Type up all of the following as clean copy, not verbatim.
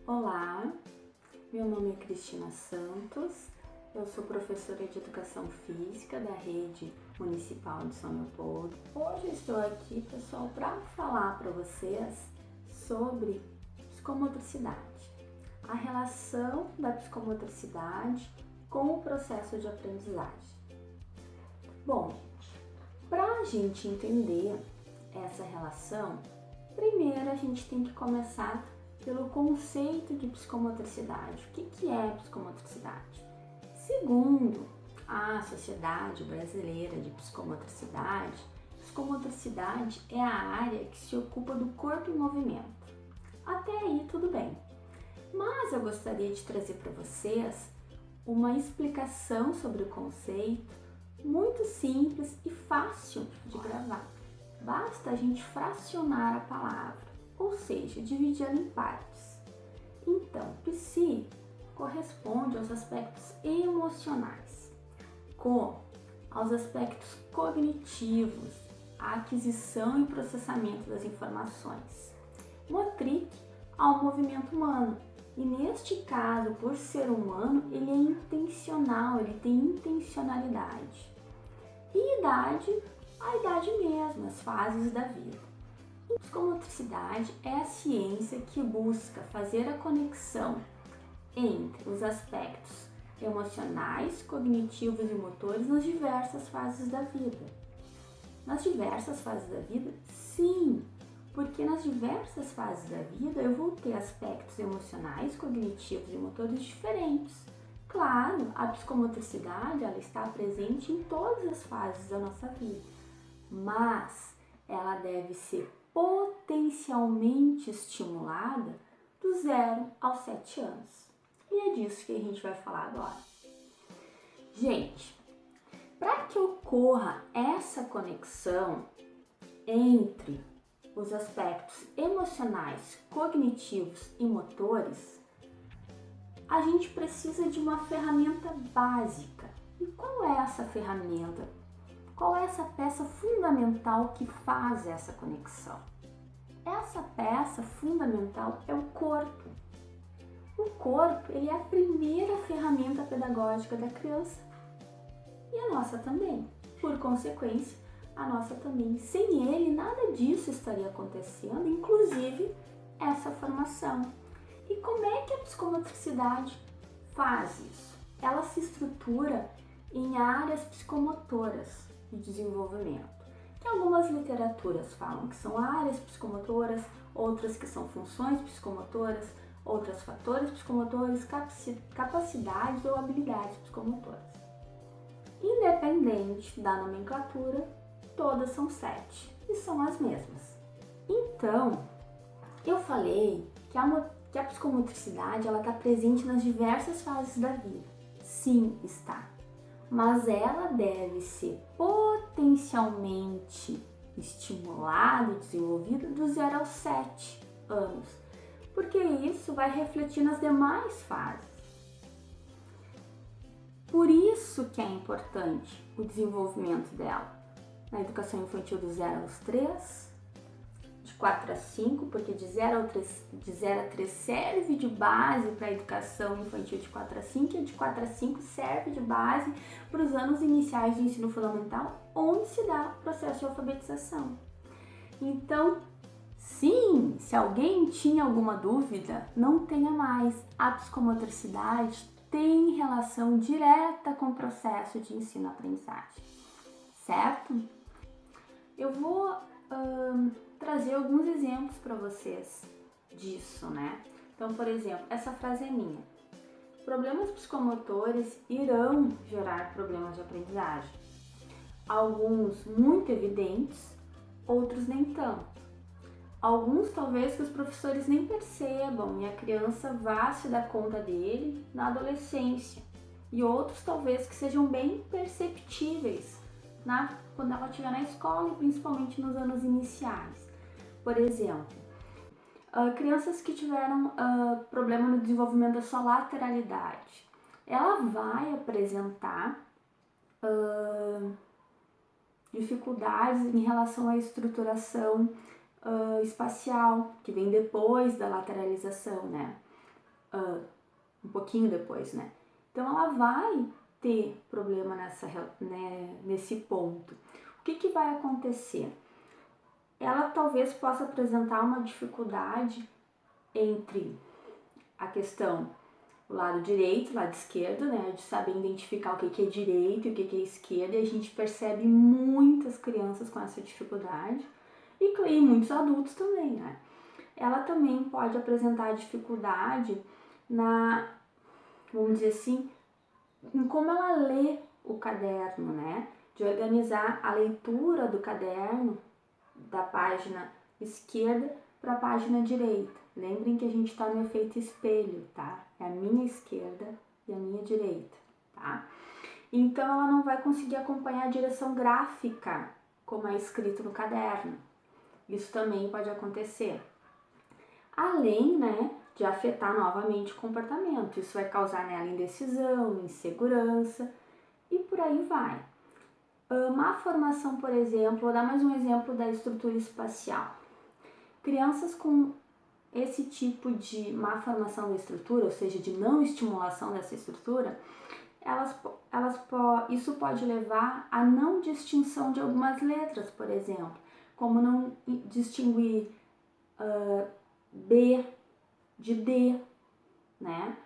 Olá, meu nome é Cristina Santos, eu sou professora de Educação Física da Rede Municipal de São Leopoldo. Hoje eu estou aqui, pessoal, para falar para vocês sobre psicomotricidade, a relação da psicomotricidade com o processo de aprendizagem. Bom, para a gente entender essa relação, primeiro a gente tem que começar pelo conceito de psicomotricidade. O que é psicomotricidade? Segundo a Sociedade Brasileira de Psicomotricidade, psicomotricidade é a área que se ocupa do corpo em movimento. Até aí tudo bem. Mas eu gostaria de trazer para vocês uma explicação sobre o conceito muito simples e fácil de gravar. Basta a gente fracionar a palavra, ou seja, dividir ela em partes. Então, psi corresponde aos aspectos emocionais, co aos aspectos cognitivos, a aquisição e processamento das informações, motric ao movimento humano. E neste caso, por ser humano, ele é intencional, ele tem intencionalidade. E idade, a idade mesmo, as fases da vida. Psicomotricidade é a ciência que busca fazer a conexão entre os aspectos emocionais, cognitivos e motores nas diversas fases da vida. Nas diversas fases da vida? Sim, porque nas diversas fases da vida eu vou ter aspectos emocionais, cognitivos e motores diferentes. Claro, a psicomotricidade ela está presente em todas as fases da nossa vida, mas ela deve ser potencialmente estimulada do 0 aos 7 anos. E é disso que a gente vai falar agora. Gente, para que ocorra essa conexão entre os aspectos emocionais, cognitivos e motores, a gente precisa de uma ferramenta básica. E qual é essa ferramenta? Qual é essa peça fundamental que faz essa conexão? Essa peça fundamental é o corpo. O corpo ele é a primeira ferramenta pedagógica da criança e a nossa também. Por consequência, a nossa também. Sem ele, nada disso estaria acontecendo, inclusive essa formação. E como é que a psicomotricidade faz isso? Ela se estrutura em áreas psicomotoras de desenvolvimento, que algumas literaturas falam que são áreas psicomotoras, outras que são funções psicomotoras, outras fatores psicomotores, capacidades ou habilidades psicomotoras. Independente da nomenclatura, todas são 7 e são as mesmas. Então, eu falei que a psicomotricidade está presente nas diversas fases da vida. Sim, está. Mas ela deve ser potencialmente estimulada e desenvolvida do 0 aos 7 anos, porque isso vai refletir nas demais fases. Por isso que é importante o desenvolvimento dela na educação infantil do 0 aos 3, de 4 a 5, porque de 0 a 3 serve de base para a educação infantil de 4 a 5 e de 4 a 5 serve de base para os anos iniciais do ensino fundamental, onde se dá o processo de alfabetização. Então, sim, se alguém tinha alguma dúvida, não tenha mais. A psicomotricidade tem relação direta com o processo de ensino-aprendizagem, certo? Eu vou trazer alguns exemplos para vocês disso, né? Então, por exemplo, essa frase é minha. Problemas psicomotores irão gerar problemas de aprendizagem. Alguns muito evidentes, outros nem tanto. Alguns talvez que os professores nem percebam e a criança vá se dar conta dele na adolescência. E outros talvez que sejam bem perceptíveis quando ela estiver na escola e principalmente nos anos iniciais. Por exemplo, crianças que tiveram problema no desenvolvimento da sua lateralidade, ela vai apresentar dificuldades em relação à estruturação espacial, que vem depois da lateralização, né? um pouquinho depois, né? Então ela vai ter problema nesse ponto. O que vai acontecer? Ela talvez possa apresentar uma dificuldade entre a questão do lado direito, lado esquerdo, né? De saber identificar o que é direito e o que é esquerda. E a gente percebe muitas crianças com essa dificuldade e muitos adultos também, né? Ela também pode apresentar dificuldade vamos dizer assim, em como ela lê o caderno, né? De organizar a leitura do caderno da página esquerda para a página direita. Lembrem que a gente está no efeito espelho, tá? É a minha esquerda e a minha direita, tá? Então ela não vai conseguir acompanhar a direção gráfica como é escrito no caderno. Isso também pode acontecer. Além, né, de afetar novamente o comportamento. Isso vai causar nela indecisão, insegurança e por aí vai. Má formação, por exemplo, vou dar mais um exemplo da estrutura espacial. Crianças com esse tipo de má formação da estrutura, ou seja, de não estimulação dessa estrutura, isso pode levar à não distinção de algumas letras, por exemplo, como não distinguir B de D, né?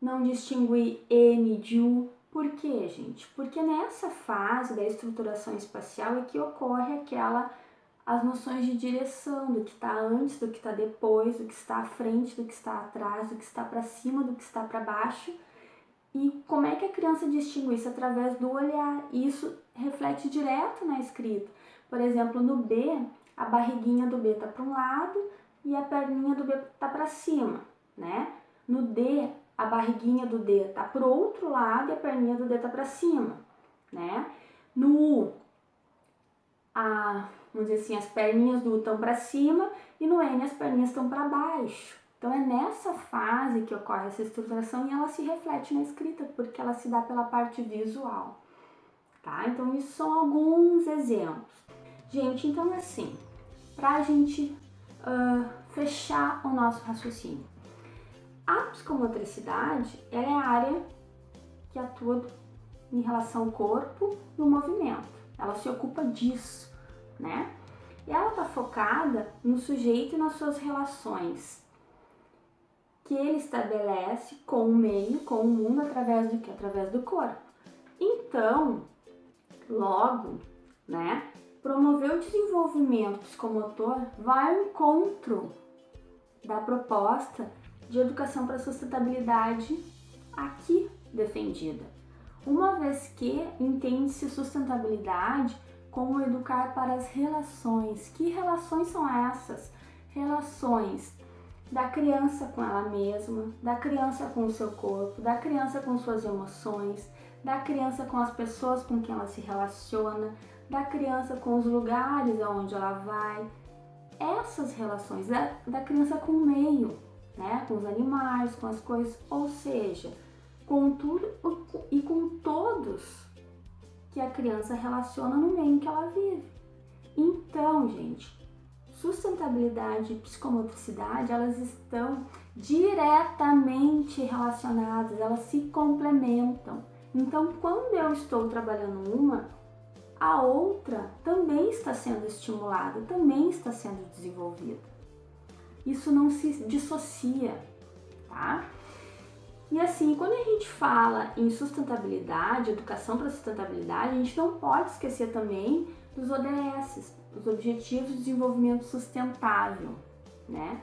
Não distinguir M de U. Por quê, gente? Porque nessa fase da estruturação espacial é que ocorre as noções de direção, do que está antes, do que está depois, do que está à frente, do que está atrás, do que está para cima, do que está para baixo. E como é que a criança distingue isso? Através do olhar. E isso reflete direto na escrita. Por exemplo, no B, a barriguinha do B está para um lado e a perninha do B está para cima, né? No D, a barriguinha do D está para o outro lado e a perninha do D está para cima, né? No U, vamos dizer assim, as perninhas do U estão para cima e no N as perninhas estão para baixo. Então é nessa fase que ocorre essa estruturação e ela se reflete na escrita, porque ela se dá pela parte visual, tá? Então isso são alguns exemplos. Gente, então assim, para a gente fechar o nosso raciocínio. A psicomotricidade, ela é a área que atua em relação ao corpo e o movimento. Ela se ocupa disso, né? E ela está focada no sujeito e nas suas relações que ele estabelece com o meio, com o mundo, através do quê? Através do corpo. Então, logo, né? Promover o desenvolvimento psicomotor vai ao encontro da proposta de educação para a sustentabilidade aqui defendida. Uma vez que entende-se sustentabilidade como educar para as relações. Que relações são essas? Relações da criança com ela mesma, da criança com o seu corpo, da criança com suas emoções, da criança com as pessoas com quem ela se relaciona, da criança com os lugares aonde ela vai. Essas relações da criança com o meio, né? Com os animais, com as coisas, ou seja, com tudo e com todos que a criança relaciona no meio em que ela vive. Então, gente, sustentabilidade e psicomotricidade, elas estão diretamente relacionadas, elas se complementam. Então, quando eu estou trabalhando uma, a outra também está sendo estimulada, também está sendo desenvolvida. Isso não se dissocia, tá? E assim, quando a gente fala em sustentabilidade, educação para sustentabilidade, a gente não pode esquecer também dos ODS, os Objetivos de Desenvolvimento Sustentável, né?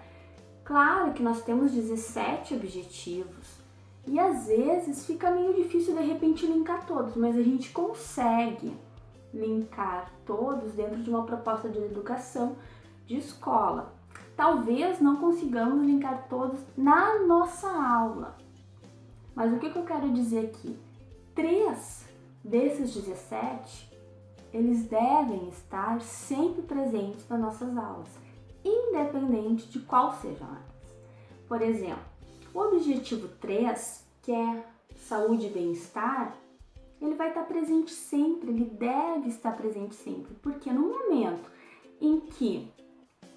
Claro que nós temos 17 objetivos e às vezes fica meio difícil de repente linkar todos, mas a gente consegue linkar todos dentro de uma proposta de educação de escola. Talvez não consigamos linkar todos na nossa aula, mas o que eu quero dizer aqui? 3 desses 17, eles devem estar sempre presentes nas nossas aulas, independente de qual sejam elas. Por exemplo, o objetivo 3, que é saúde e bem-estar, ele vai estar presente sempre, ele deve estar presente sempre, porque no momento em que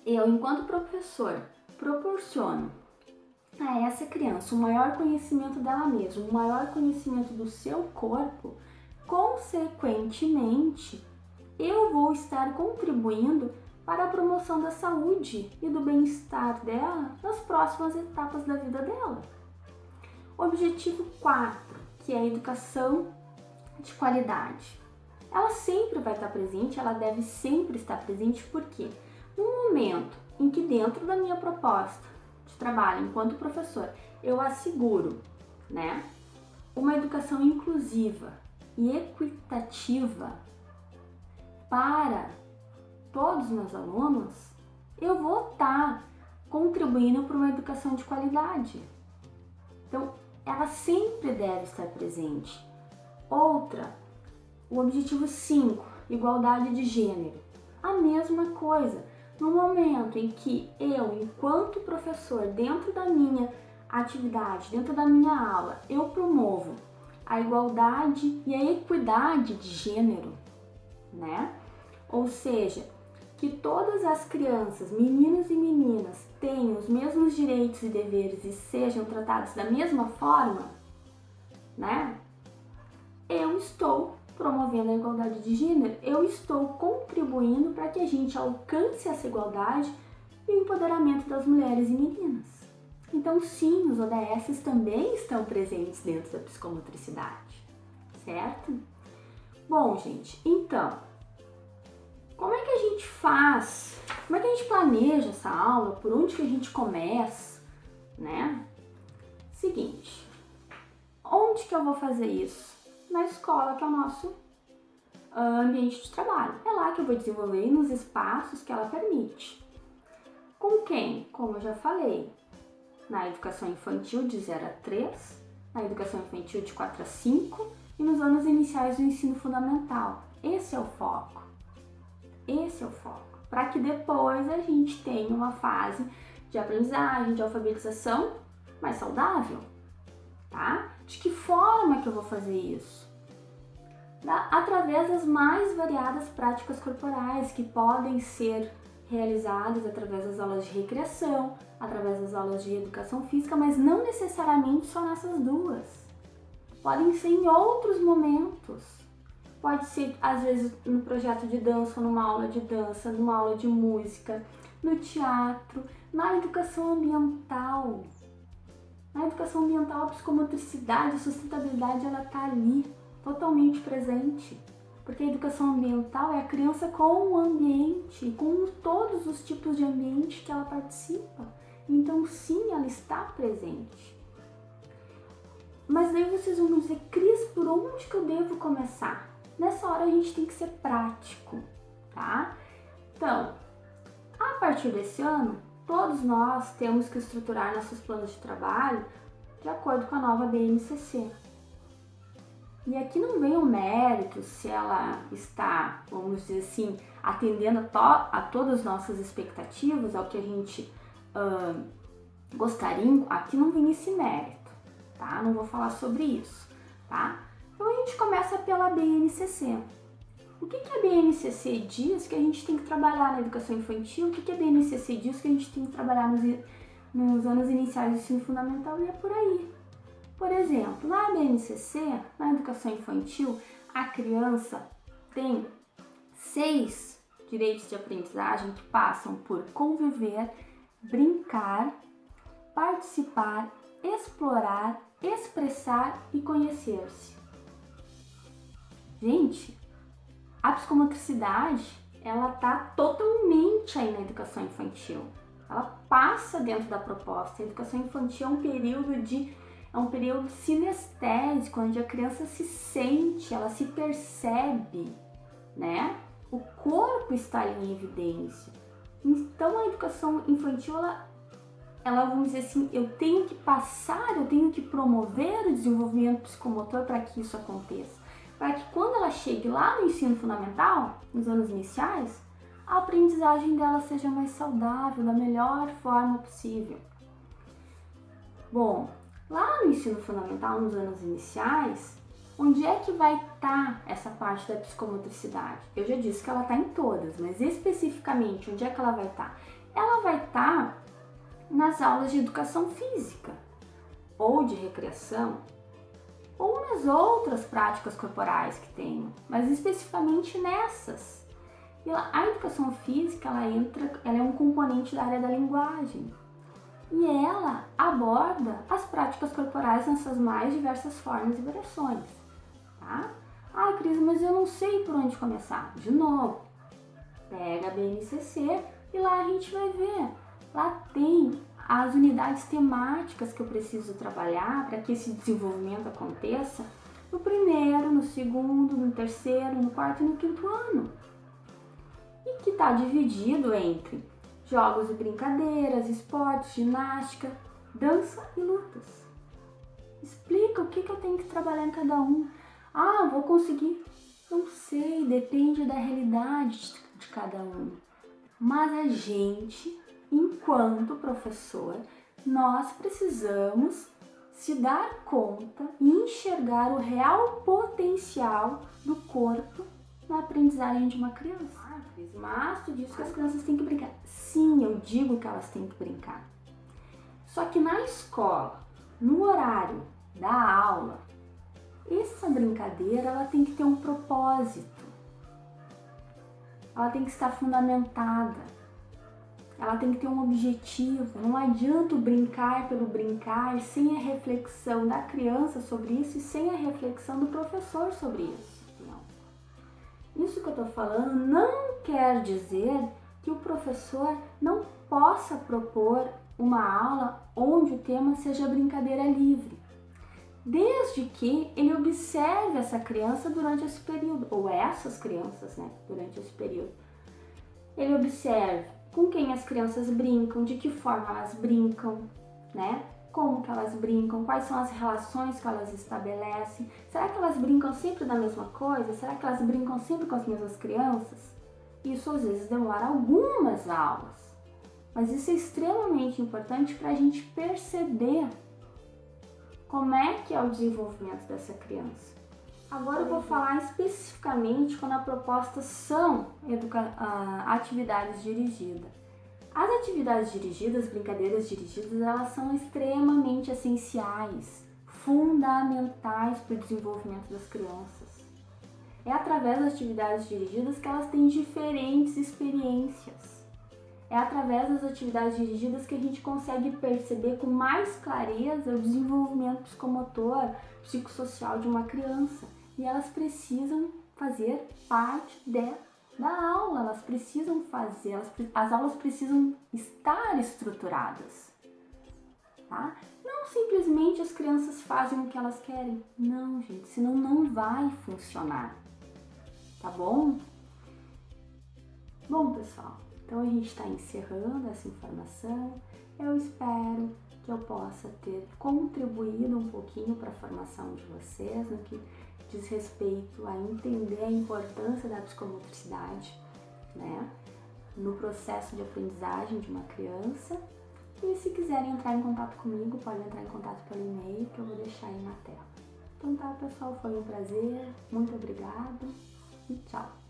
eu, enquanto professor, proporciono a essa criança um maior conhecimento dela mesma, um maior conhecimento do seu corpo, consequentemente, eu vou estar contribuindo para a promoção da saúde e do bem-estar dela nas próximas etapas da vida dela. Objetivo 4, que é a educação de qualidade. Ela sempre vai estar presente, ela deve sempre estar presente, porque no momento em que dentro da minha proposta de trabalho enquanto professor, eu asseguro, né, uma educação inclusiva e equitativa para todos os meus alunos, eu vou estar contribuindo para uma educação de qualidade. Então, ela sempre deve estar presente. Outra, o objetivo 5, igualdade de gênero. A mesma coisa. No momento em que eu, enquanto professor, dentro da minha atividade, dentro da minha aula, eu promovo a igualdade e a equidade de gênero, né? Ou seja, que todas as crianças, meninos e meninas, tenham os mesmos direitos e deveres e sejam tratados da mesma forma, né? Eu estou promovendo a igualdade de gênero, eu estou contribuindo para que a gente alcance essa igualdade e o empoderamento das mulheres e meninas. Então, sim, os ODS também estão presentes dentro da psicomotricidade, certo? Bom, gente, então, como é que a gente faz? Como é que a gente planeja essa aula? Por onde que a gente começa, né? Seguinte, onde que eu vou fazer isso? Na escola, que é o nosso ambiente de trabalho. É lá que eu vou desenvolver nos espaços que ela permite. Com quem? Como eu já falei, na educação infantil de 0 a 3, na educação infantil de 4 a 5 e nos anos iniciais do ensino fundamental. Esse é o foco. Esse é o foco. Para que depois a gente tenha uma fase de aprendizagem, de alfabetização mais saudável, tá? De que forma que eu vou fazer isso? Através das mais variadas práticas corporais que podem ser realizadas através das aulas de recreação, através das aulas de educação física, mas não necessariamente só nessas duas. Podem ser em outros momentos. Pode ser, às vezes, no projeto de dança, numa aula de dança, numa aula de música, no teatro, na educação ambiental. Na educação ambiental, a psicomotricidade, a sustentabilidade, ela está ali, totalmente presente. Porque a educação ambiental é a criança com o ambiente, com todos os tipos de ambiente que ela participa. Então, sim, ela está presente. Mas daí vocês vão dizer, Cris, por onde que eu devo começar? Nessa hora a gente tem que ser prático, tá? Então, a partir desse ano, todos nós temos que estruturar nossos planos de trabalho de acordo com a nova BNCC. E aqui não vem o mérito se ela está, vamos dizer assim, atendendo a todas as nossas expectativas, ao que a gente gostaria. Aqui não vem esse mérito, tá? Não vou falar sobre isso, tá? Então a gente começa pela BNCC. O que a BNCC diz que a gente tem que trabalhar na educação infantil? O que a BNCC diz que a gente tem que trabalhar nos anos iniciais do ensino fundamental? E é por aí. Por exemplo, na BNCC, na educação infantil, a criança tem 6 direitos de aprendizagem que passam por conviver, brincar, participar, explorar, expressar e conhecer-se. Gente, a psicomotricidade, ela tá totalmente aí na educação infantil. Ela passa dentro da proposta. A educação infantil é um período sinestésico, onde a criança se sente, ela se percebe, né? O corpo está ali em evidência. Então a educação infantil, ela vamos dizer assim, eu tenho que promover o desenvolvimento psicomotor para que isso aconteça. Para que quando ela chegue lá no ensino fundamental, nos anos iniciais, a aprendizagem dela seja mais saudável, da melhor forma possível. Bom, lá no ensino fundamental, nos anos iniciais, onde é que vai estar essa parte da psicomotricidade? Eu já disse que ela está em todas, mas especificamente, onde é que ela vai estar? Ela vai estar nas aulas de educação física, ou de recreação, ou nas outras práticas corporais que tenho, mas especificamente nessas. E a educação física, ela é um componente da área da linguagem. E ela aborda as práticas corporais nas suas mais diversas formas e variações, tá? Ah, Cris, mas eu não sei por onde começar. De novo, pega a BNCC e lá a gente vai ver. Lá tem as unidades temáticas que eu preciso trabalhar para que esse desenvolvimento aconteça no primeiro, no segundo, no terceiro, no quarto e no quinto ano. E que está dividido entre jogos e brincadeiras, esportes, ginástica, dança e lutas. Explica o que eu tenho que trabalhar em cada um. Ah, vou conseguir? Não sei, depende da realidade de cada um. Mas a gente, enquanto professor, nós precisamos se dar conta e enxergar o real potencial do corpo na aprendizagem de uma criança. Ah, Cris, mas tu disse que as crianças têm que brincar. Sim, eu digo que elas têm que brincar. Só que na escola, no horário da aula, essa brincadeira ela tem que ter um propósito. Ela tem que estar fundamentada. Ela tem que ter um objetivo. Não adianta brincar pelo brincar sem a reflexão da criança sobre isso e sem a reflexão do professor sobre isso. Não. Isso que eu estou falando não quer dizer que o professor não possa propor uma aula onde o tema seja brincadeira livre, desde que ele observe essa criança durante esse período, ou essas crianças, né, durante esse período. Ele observe com quem as crianças brincam, de que forma elas brincam, né? Como que elas brincam, quais são as relações que elas estabelecem. Será que elas brincam sempre da mesma coisa? Será que elas brincam sempre com as mesmas crianças? Isso às vezes demora algumas aulas, mas isso é extremamente importante para a gente perceber como é que é o desenvolvimento dessa criança. Agora eu vou falar especificamente quando a proposta são atividades dirigidas. As atividades dirigidas, brincadeiras dirigidas, elas são extremamente essenciais, fundamentais para o desenvolvimento das crianças. É através das atividades dirigidas que elas têm diferentes experiências. É através das atividades dirigidas que a gente consegue perceber com mais clareza o desenvolvimento psicomotor, psicossocial de uma criança. E elas precisam fazer parte da aula, elas precisam fazer, as aulas precisam estar estruturadas, tá? Não simplesmente as crianças fazem o que elas querem, não, gente, senão não vai funcionar, tá bom? Bom, pessoal, então a gente está encerrando essa informação. Eu espero que eu possa ter contribuído um pouquinho para a formação de vocês no que diz respeito a entender a importância da psicomotricidade, né, no processo de aprendizagem de uma criança. E se quiserem entrar em contato comigo, podem entrar em contato pelo e-mail que eu vou deixar aí na tela. Então tá, pessoal, foi um prazer, muito obrigado e tchau!